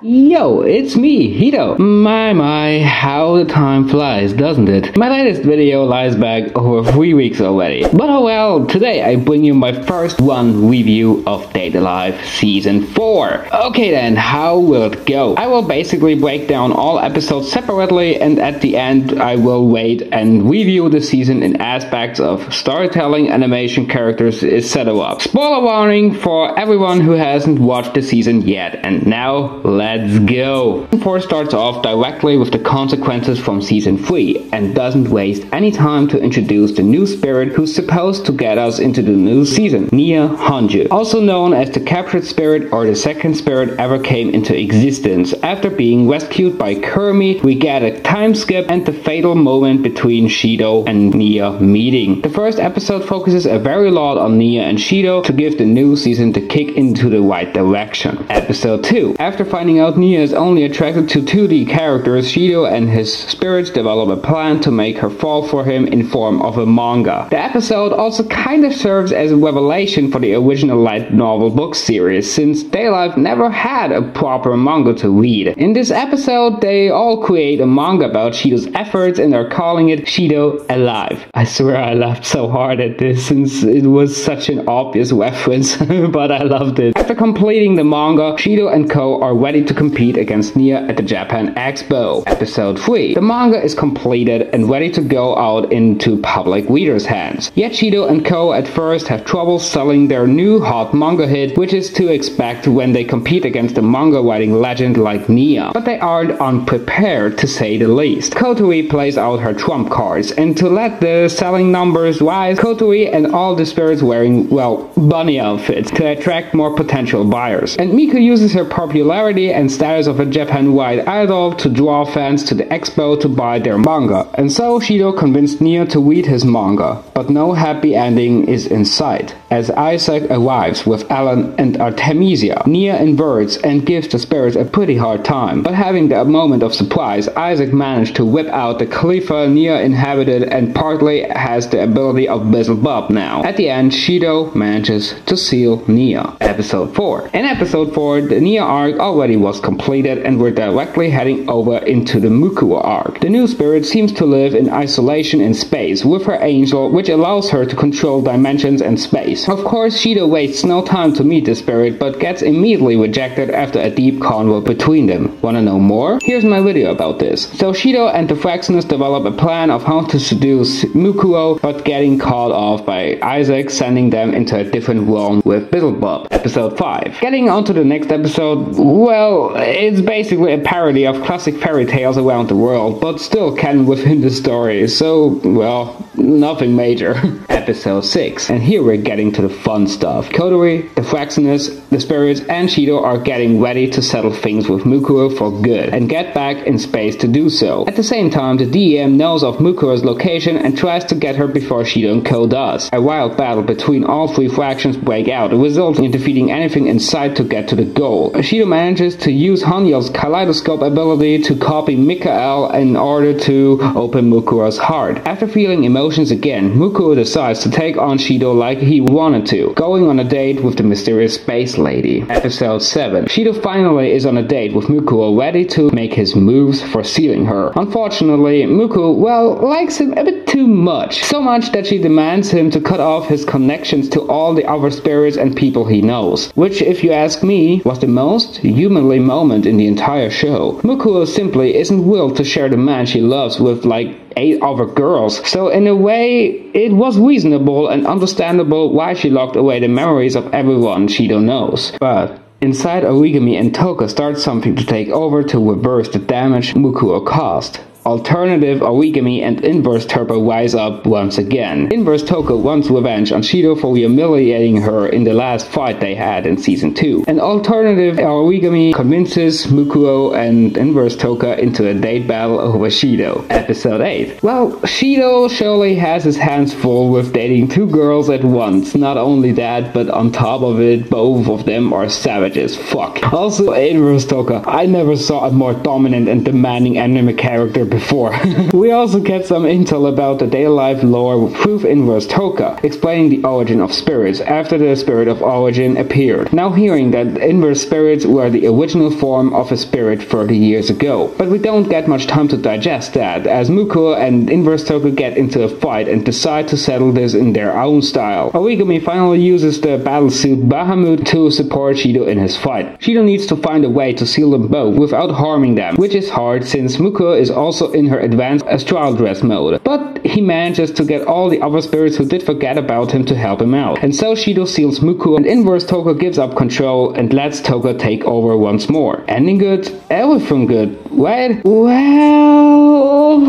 Yo, it's me, Hito. My, how the time flies, doesn't it? My latest video lies back over 3 weeks already. But oh well, today I bring you my first review of Date A Live Season 4. Okay then, how will it go? I will basically break down all episodes separately, and at the end I will rate and review the season in aspects of storytelling, animation, characters, etc. Spoiler warning for everyone who hasn't watched the season yet. And now, let's go! Season 4 starts off directly with the consequences from Season 3 and doesn't waste any time to introduce the new spirit who's supposed to get us into the new season, Nia Hanju. Also known as the captured spirit or the second spirit ever came into existence. After being rescued by Kurumi, we get a time skip and the fatal moment between Shido and Nia meeting. The first episode focuses a very lot on Nia and Shido to give the new season the kick into the right direction. Episode 2. After finding out Nia is only attracted to 2D characters, Shido and his spirits develop a plan to make her fall for him in form of a manga. The episode also kind of serves as a revelation for the original light novel book series, since Date A Live never had a proper manga to read. In this episode, they all create a manga about Shido's efforts and are calling it Shido Alive. I swear I laughed so hard at this since it was such an obvious reference, but I loved it. After completing the manga, Shido and Co are ready to compete against Nia at the Japan Expo. Episode 3. The manga is completed and ready to go out into public readers' hands. Yet Shido and Co at first have trouble selling their new hot manga hit, which is to expect when they compete against a manga writing legend like Nia. But they aren't unprepared, to say the least. Kotori plays out her trump cards, and to let the selling numbers rise, Kotori and all the spirits wearing, well, bunny outfits to attract more potential buyers. And Miku uses her popularity and status of a Japan-wide idol to draw fans to the expo to buy their manga. And so Shido convinced Nia to read his manga. But no happy ending is in sight, as Isaac arrives with Alan and Artemisia. Nia inverts and gives the spirits a pretty hard time. But having that moment of surprise, Isaac managed to whip out the Khalifa Nia inhabited and partly has the ability of Bizzlebob now. At the end, Shido manages to seal Nia. Episode 4. In Episode 4, the Nia arc already was completed and we're directly heading over into the Mukuo arc. The new spirit seems to live in isolation in space with her angel, which allows her to control dimensions and space. Of course, Shido wastes no time to meet the spirit, but gets immediately rejected after a deep convo between them. Wanna know more? Here's my video about this. So Shido and the Fraxinus develop a plan of how to seduce Mukuo, but getting caught off by Isaac, sending them into a different realm with Bizzlebob. Episode 5. Getting on to the next episode, well, it's basically a parody of classic fairy tales around the world, but still canon within the story, so, well, nothing major. Episode 6. And here we're getting to the fun stuff. Kotori, the Fraxinus, the spirits, and Shido are getting ready to settle things with Mukuo for good, and get back in space to do so. At the same time, the DEM knows of Mukuo's location and tries to get her before Shido and Co does. A wild battle between all three fractions break out, resulting in defeating anything in sight to get to the goal. Shido manages to use Hanyo's kaleidoscope ability to copy Mikael in order to open Mukuo's heart. After feeling emotions again, Mukuo decides to take on Shido like he wanted to, going on a date with the mysterious space lady. Episode 7. Shido finally is on a date with Mukuo, ready to make his moves for sealing her. Unfortunately, Mukuo, well, likes him a bit too much. So much that she demands him to cut off his connections to all the other spirits and people he knows. Which, if you ask me, was the most humanly moment in the entire show. Mukuo simply isn't willed to share the man she loves with like 8 other girls, so in a way it was reasonable and understandable why she locked away the memories of everyone Shido knows. But inside Origami and Toka starts something to take over to reverse the damage Mukuo caused. Alternative Origami and Inverse Turbo rise up once again. Inverse Toka wants revenge on Shido for humiliating her in the last fight they had in Season 2. And Alternative Origami convinces Mukuo and Inverse Toka into a date battle over Shido. Episode 8. Well, Shido surely has his hands full with dating 2 girls at once. Not only that, but on top of it, both of them are savage as fuck. Also, Inverse Toka, I never saw a more dominant and demanding anime character before. We also get some intel about the Day Life lore through Inverse Toka, explaining the origin of spirits after the Spirit of Origin appeared. Now hearing that inverse spirits were the original form of a spirit 30 years ago. But we don't get much time to digest that, as Muko and Inverse Toka get into a fight and decide to settle this in their own style. Origami finally uses the battlesuit Bahamut to support Shido in his fight. Shido needs to find a way to seal them both without harming them, which is hard since Muko is also in her advanced astral dress mode. But he manages to get all the other spirits who did forget about him to help him out. And so Shido seals Muko, and Inverse Toka gives up control and lets Toka take over once more. Ending good, everything good, right? Well...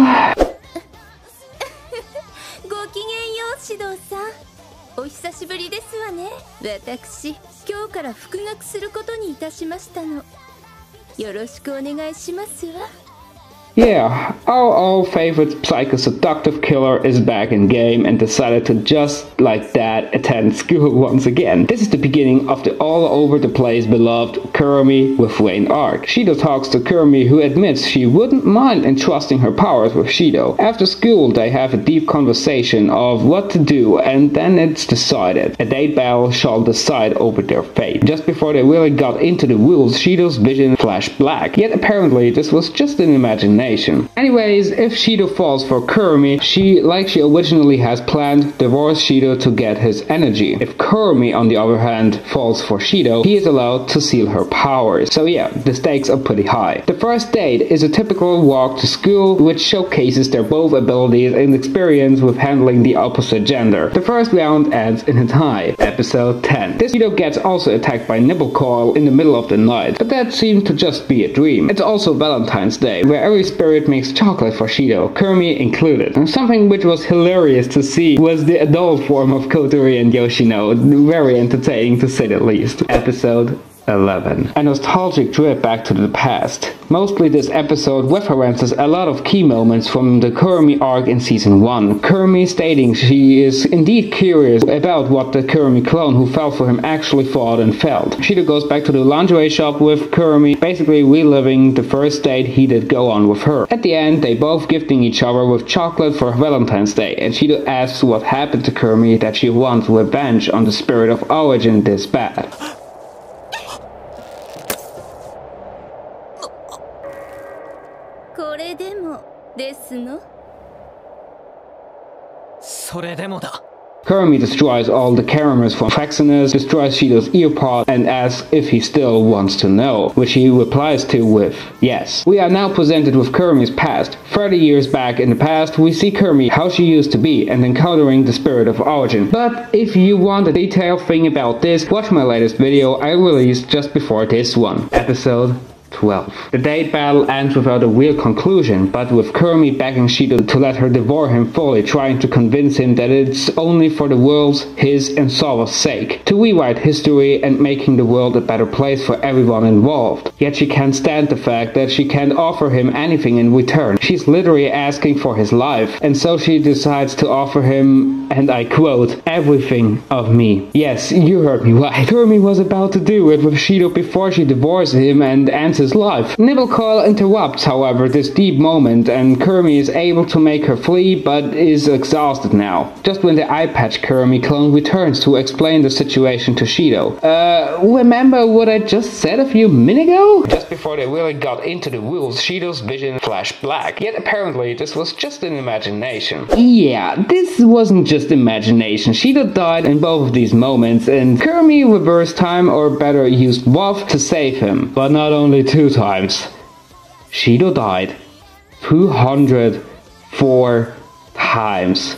ごきげんよう、指導さん。お久しぶりですわね。私、今日から復学することにいたしましたの。よろしくお願いしますわ。 Yeah, our old favorite psycho-seductive killer is back in game and decided to just like that attend school once again. This is the beginning of the all-over-the-place beloved Kurumi with Wayne arc. Shido talks to Kurumi, who admits she wouldn't mind entrusting her powers with Shido. After school they have a deep conversation of what to do, and then it's decided. A date battle shall decide over their fate. Just before they really got into the woods, Shido's vision flashed black, yet apparently this was just an imagination. Anyways, if Shido falls for Kurumi, she, like she originally has planned, divorce Shido to get his energy. If Kurumi, on the other hand, falls for Shido, he is allowed to seal her powers. So yeah, the stakes are pretty high. The first date is a typical walk to school, which showcases their both abilities and experience with handling the opposite gender. The first round ends in a tie. Episode 10. This Shido gets also attacked by Nibblecoil in the middle of the night, but that seemed to just be a dream. It's also Valentine's Day, where every spirit makes chocolate for Shido, Kurumi included. And something which was hilarious to see was the adult form of Kotori and Yoshino, very entertaining to say the least. Episode 11. A nostalgic trip back to the past. Mostly this episode references a lot of key moments from the Kurumi arc in season 1. Kurumi stating she is indeed curious about what the Kurumi clone who fell for him actually thought and felt. Shido goes back to the lingerie shop with Kurumi, basically reliving the first date he did go on with her. At the end, they both gifting each other with chocolate for Valentine's Day, and Shido asks what happened to Kurumi that she wants revenge on the Spirit of Origin this bad. これでもですの。それでもだ。 Kurumi destroys all the cameras from Praxinus, destroys Shido's earpod, and asks if he still wants to know, which he replies to with yes. We are now presented with Kurumi's past. 30 years back in the past, we see Kurumi how she used to be and encountering the Spirit of Origin. But if you want a detailed thing about this, watch my latest video I released just before this one. Episode 12. The date battle ends without a real conclusion, but with Kurumi begging Shido to let her devour him fully, trying to convince him that it's only for the world's, his and Saw's sake, to rewrite history and making the world a better place for everyone involved. Yet she can't stand the fact that she can't offer him anything in return. She's literally asking for his life, and so she decides to offer him, and I quote, everything of me. Yes, you heard me right. Kurumi was about to do it with Shido before she divorced him and ends his life. Nibblecoil interrupts, however, this deep moment, and Kurumi is able to make her flee, but is exhausted now. Just when the eye patch Kurumi clone returns to explain the situation to Shido. Remember what I just said a few minutes ago? Just before they really got into the rules, Shido's vision flashed black, yet apparently this was just an imagination. Yeah, this wasn't just imagination. Shido died in both of these moments, and Kurumi reversed time, or better used WAF to save him. But not only 2 times. Shido died 204 times.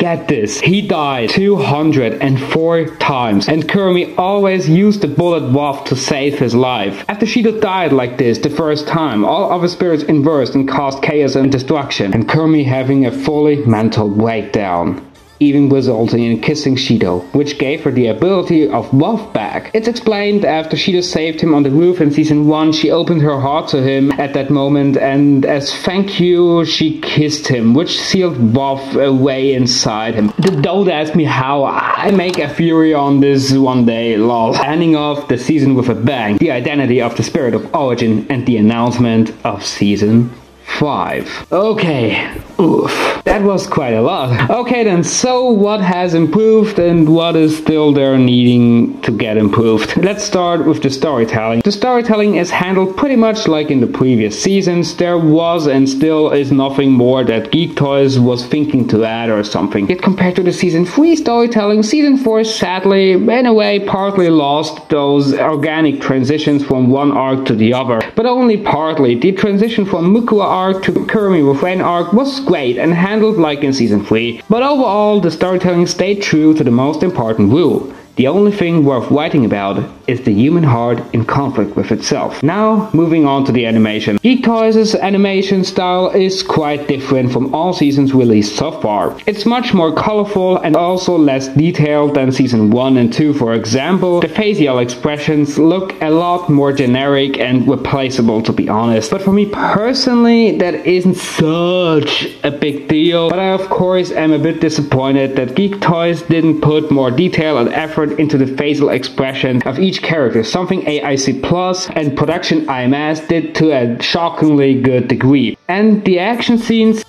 Get this, he died 204 times, and Kurumi always used the bullet WAF to save his life. After Shido died like this the first time, all other spirits inversed and caused chaos and destruction, and Kurumi having a fully mental breakdown. even resulting in kissing Shido, which gave her the ability of Love back. It's explained after Shido saved him on the roof in season 1, she opened her heart to him at that moment, and as thank you, she kissed him, which sealed Love away inside him. Don't ask me how, I make a theory on this one day, lol. Ending off the season with a bang, the identity of the Spirit of Origin and the announcement of season 5. Okay, oof, that was quite a lot. Okay then, so what has improved and what is still there needing to get improved? Let's start with the storytelling. The storytelling is handled pretty much like in the previous seasons. There was and still is nothing more that Geek Toys was thinking to add or something. Yet compared to the season 3 storytelling, season 4 sadly, in a way, partly lost those organic transitions from one arc to the other. But only partly. The transition from Mukua arc to Kurumi with Rain arc was great and handled like in season 3, but overall the storytelling stayed true to the most important rule. The only thing worth writing about is the human heart in conflict with itself. Now, moving on to the animation. Geek Toys' animation style is quite different from all seasons released so far. It's much more colorful and also less detailed than season 1 and 2, for example. The facial expressions look a lot more generic and replaceable, to be honest. But for me personally, that isn't such a big deal. But I of course am a bit disappointed that Geek Toys didn't put more detail and effort into the facial expression of each character, something AIC Plus and production IMS did to a shockingly good degree. And the action scenes...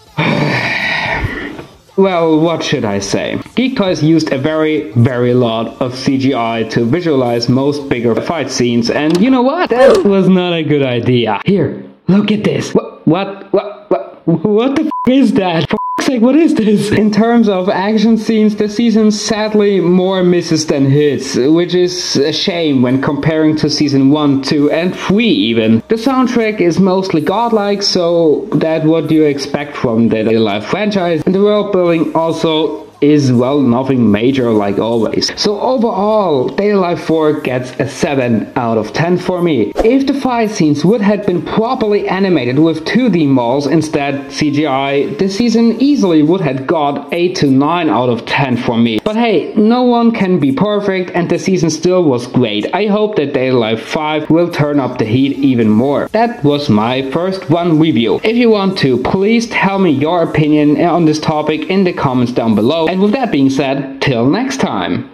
well, what should I say? Geek Toys used a very lot of CGI to visualize most bigger fight scenes, and you know what? That was not a good idea. Here, look at this. What the f is that? For f***'s sake, what is this? In terms of action scenes, the season sadly more misses than hits, which is a shame when comparing to season 1, 2 and 3 even. The soundtrack is mostly godlike, so that's what you expect from the Date A Live franchise, and the world building also is, well, nothing major like always. So overall, Date A Live 4 gets a 7 out of 10 for me. If the fight scenes would have been properly animated with 2D models instead CGI, the season easily would have got 8 to 9 out of 10 for me. But hey, no one can be perfect and the season still was great. I hope that Date A Live 5 will turn up the heat even more. That was my first one review. If you want to, please tell me your opinion on this topic in the comments down below. And with that being said, till next time.